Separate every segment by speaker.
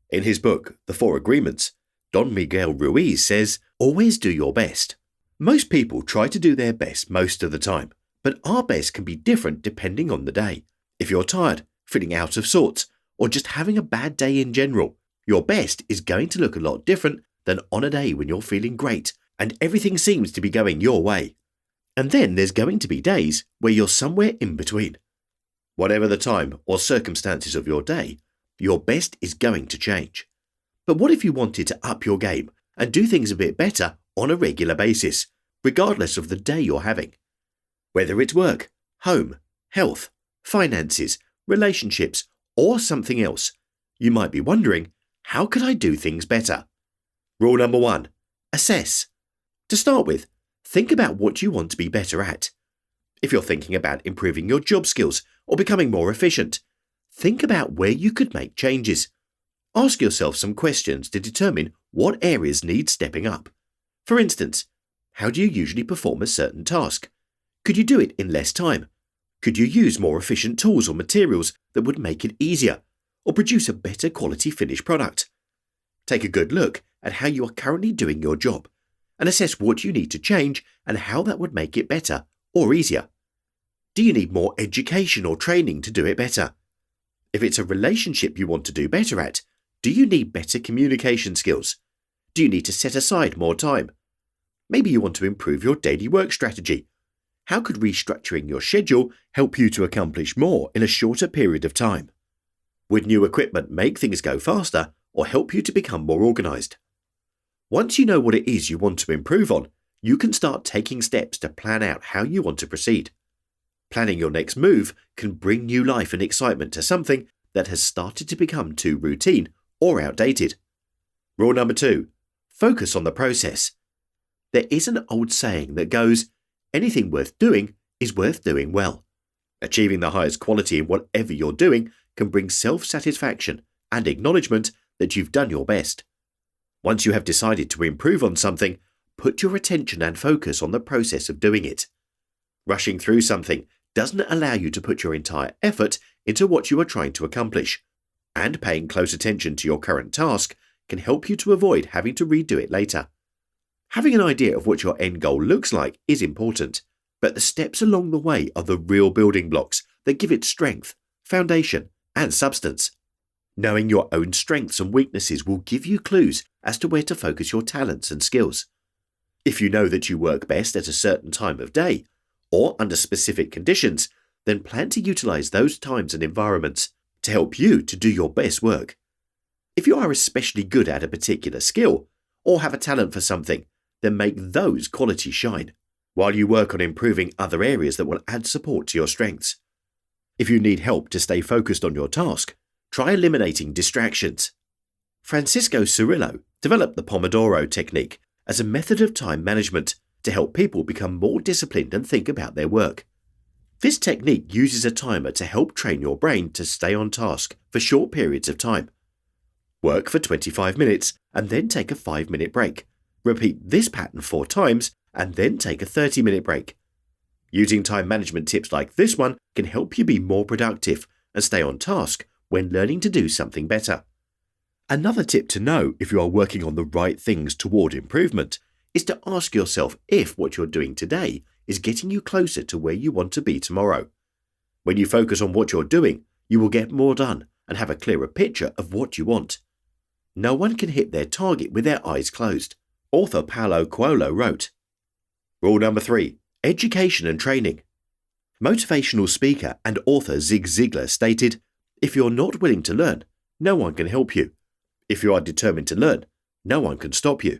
Speaker 1: In his book, The Four Agreements, Don Miguel Ruiz says, always do your best. Most people try to do their best most of the time, but our best can be different depending on the day. If you're tired, feeling out of sorts, or just having a bad day in general, your best is going to look a lot different than on a day when you're feeling great and everything seems to be going your way. And then there's going to be days where you're somewhere in between. Whatever the time or circumstances of your day, your best is going to change. But what if you wanted to up your game and do things a bit better on a regular basis, regardless of the day you're having? Whether it's work, home, health, finances, relationships, or something else, you might be wondering, how could I do things better? Rule number 1. Assess. To start with, think about what you want to be better at. If you're thinking about improving your job skills or becoming more efficient, think about where you could make changes. Ask yourself some questions to determine what areas need stepping up. For instance, how do you usually perform a certain task? Could you do it in less time? Could you use more efficient tools or materials that would make it easier, or produce a better quality finished product? Take a good look at how you are currently doing your job, and assess what you need to change and how that would make it better or easier. Do you need more education or training to do it better? If it's a relationship you want to do better at, do you need better communication skills? Do you need to set aside more time? Maybe you want to improve your daily work strategy. How could restructuring your schedule help you to accomplish more in a shorter period of time? Would new equipment make things go faster or help you to become more organized? Once you know what it is you want to improve on, you can start taking steps to plan out how you want to proceed. Planning your next move can bring new life and excitement to something that has started to become too routine or outdated. Rule number 2. Focus on the process. There is an old saying that goes, anything worth doing is worth doing well. Achieving the highest quality in whatever you're doing can bring self-satisfaction and acknowledgement that you've done your best. Once you have decided to improve on something, put your attention and focus on the process of doing it. Rushing through something doesn't allow you to put your entire effort into what you are trying to accomplish, and paying close attention to your current task can help you to avoid having to redo it later. Having an idea of what your end goal looks like is important, but the steps along the way are the real building blocks that give it strength, foundation, and substance. Knowing your own strengths and weaknesses will give you clues as to where to focus your talents and skills. If you know that you work best at a certain time of day, or under specific conditions, then plan to utilize those times and environments to help you to do your best work. If you are especially good at a particular skill, or have a talent for something, then make those qualities shine, while you work on improving other areas that will add support to your strengths. If you need help to stay focused on your task, try eliminating distractions. Francisco Cirillo developed the Pomodoro technique as a method of time management to help people become more disciplined and think about their work. This technique uses a timer to help train your brain to stay on task for short periods of time. Work for 25 minutes and then take a 5-minute break. Repeat this pattern 4 times and then take a 30-minute break. Using time management tips like this one can help you be more productive and stay on task when learning to do something better. Another tip to know if you are working on the right things toward improvement is to ask yourself if what you're doing today is getting you closer to where you want to be tomorrow. When you focus on what you're doing, you will get more done and have a clearer picture of what you want. No one can hit their target with their eyes closed. Author Paulo Coelho wrote. Rule number 3. Education and training. Motivational speaker and author Zig Ziglar stated, if you're not willing to learn, no one can help you. If you are determined to learn, no one can stop you.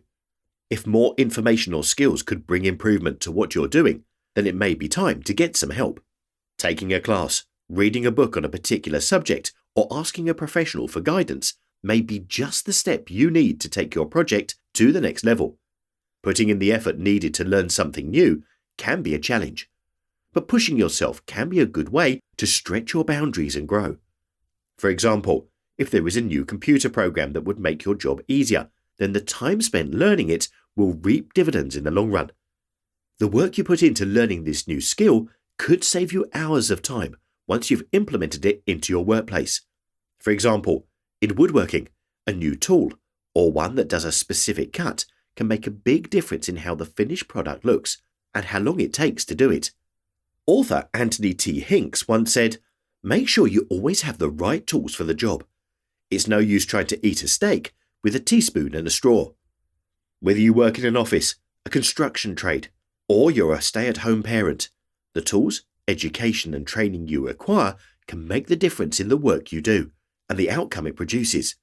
Speaker 1: If more information or skills could bring improvement to what you're doing, then it may be time to get some help. Taking a class, reading a book on a particular subject, or asking a professional for guidance may be just the step you need to take your project to the next level. Putting in the effort needed to learn something new can be a challenge, but pushing yourself can be a good way to stretch your boundaries and grow. For example, if there is a new computer program that would make your job easier, then the time spent learning it will reap dividends in the long run. The work you put into learning this new skill could save you hours of time once you've implemented it into your workplace. For example, in woodworking, A new tool, or one that does a specific cut, can make a big difference in how the finished product looks and how long it takes to do it. Author Anthony T. Hinks once said, "Make sure you always have the right tools for the job. It's no use trying to eat a steak with a teaspoon and a straw." Whether you work in an office, a construction trade, or you're a stay-at-home parent, the tools, education and training you acquire can make the difference in the work you do and the outcome it produces.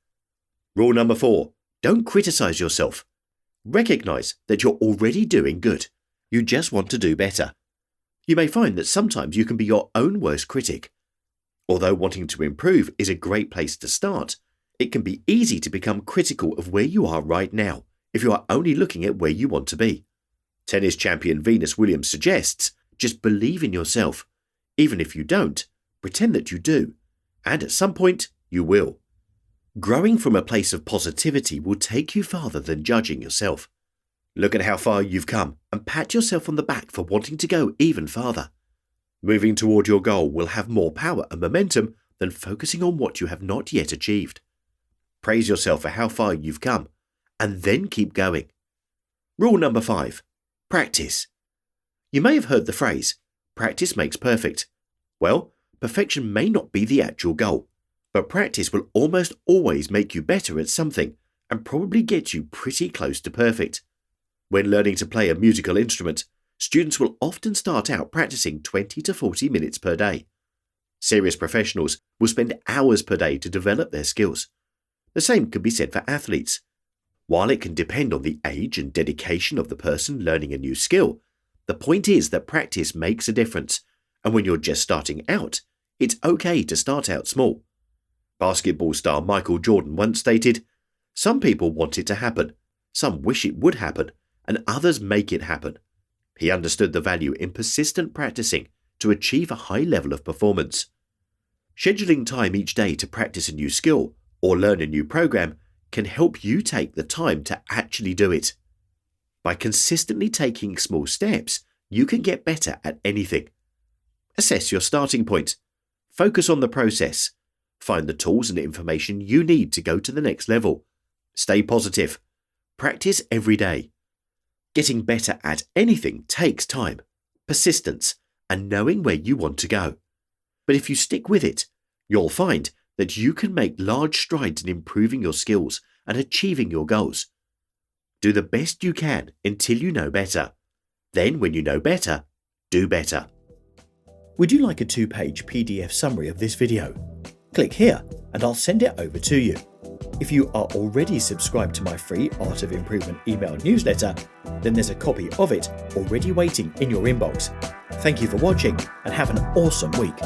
Speaker 1: Rule number 4. Don't criticize yourself. Recognize that you're already doing good. You just want to do better. You may find that sometimes you can be your own worst critic. Although wanting to improve is a great place to start, it can be easy to become critical of where you are right now if you are only looking at where you want to be. Tennis champion Venus Williams suggests, just believe in yourself. Even if you don't, pretend that you do. And at some point, you will. Growing from a place of positivity will take you farther than judging yourself. Look at how far you've come and pat yourself on the back for wanting to go even farther. Moving toward your goal will have more power and momentum than focusing on what you have not yet achieved. Praise yourself for how far you've come, and then keep going. Rule number 5. Practice. You may have heard the phrase, practice makes perfect. Well, perfection may not be the actual goal, but practice will almost always make you better at something and probably get you pretty close to perfect. When learning to play a musical instrument, students will often start out practicing 20 to 40 minutes per day. Serious professionals will spend hours per day to develop their skills. The same can be said for athletes. While it can depend on the age and dedication of the person learning a new skill, the point is that practice makes a difference, and when you're just starting out, it's okay to start out small. Basketball star Michael Jordan once stated, "Some people want it to happen, some wish it would happen, and others make it happen." He understood the value in persistent practicing to achieve a high level of performance. Scheduling time each day to practice a new skill or learn a new program can help you take the time to actually do it. By consistently taking small steps, you can get better at anything. Assess your starting point. Focus on the process. Find the tools and information you need to go to the next level. Stay positive. Practice every day. Getting better at anything takes time, persistence, and knowing where you want to go. But if you stick with it, you'll find that you can make large strides in improving your skills and achieving your goals. Do the best you can until you know better. Then, when you know better, do better. Would you like a 2-page PDF summary of this video? Click here and I'll send it over to you. If you are already subscribed to my free Art of Improvement email newsletter, then there's a copy of it already waiting in your inbox. Thank you for watching and have an awesome week.